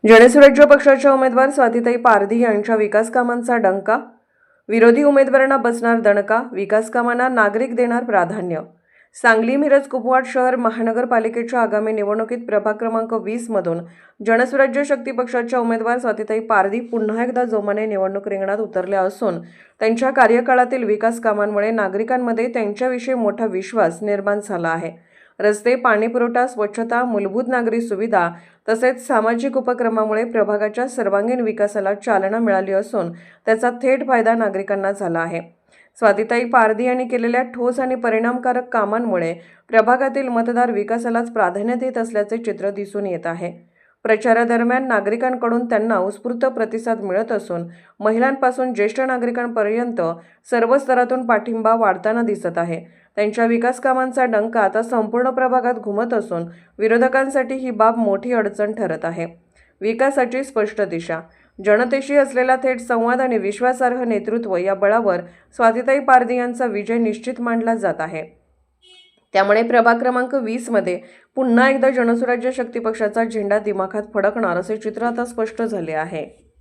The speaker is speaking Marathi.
जनसुराज्य पक्षाच्या उमेदवार स्वातीताई पारधी यांच्या विकास कामांचा डंका, विरोधी उमेदवारांना बसणार दणका, विकास कामांना नागरिक देणार प्राधान्य। सांगली मिरज कुपवाड शहर महानगरपालिकेच्या आगामी निवडणुकीत प्रभाग क्रमांक 20 मधून जनसुराज्य शक्ती पक्षाच्या उमेदवार स्वातीताई पारधी पुन्हा एकदा जोमाने निवडणूक रिंगणात उतरल्या असून त्यांच्या कार्यकाळातील विकास कामांमुळे नागरिकांमध्ये त्यांच्याविषयी मोठा विश्वास निर्माण झाला आहे। रस्ते, पाणीपुरवठा, स्वच्छता, मूलभूत नागरी सुविधा तसेच सामाजिक उपक्रमामुळे प्रभागाच्या सर्वांगीण विकासाला चालना मिळाली असून त्याचा थेट फायदा नागरिकांना झाला आहे। स्वातीताई पारधी यांनी केलेल्या ठोस आणि परिणामकारक कामांमुळे प्रभागातील मतदार विकासालाच प्राधान्य देत असल्याचे चित्र दिसून येत आहे। प्रचारादरम्यान नागरिकांकडून त्यांना उत्स्फूर्त प्रतिसाद मिळत असून महिलांपासून ज्येष्ठ नागरिकांपर्यंत सर्व स्तरातून पाठिंबा वाढताना दिसत आहे। त्यांच्या विकास कामांचा डंका आता संपूर्ण प्रभागात घुमत असून विरोधकांसाठी ही बाब मोठी अडचण ठरत आहे। विकासाची स्पष्ट दिशा, जनतेशी असलेला थेट संवाद आणि विश्वासार्ह नेतृत्व या बळावर स्वातीताई पारधी यांचा विजय निश्चित मानला जात आहे। त्यामुळे प्रभाग क्रमांक 20 मध्ये पुन्हा एकदा जनसुराज्य शक्ती पक्षाचा झेंडा दिमाखात फडकणार असे चित्र आता स्पष्ट झाले आहे।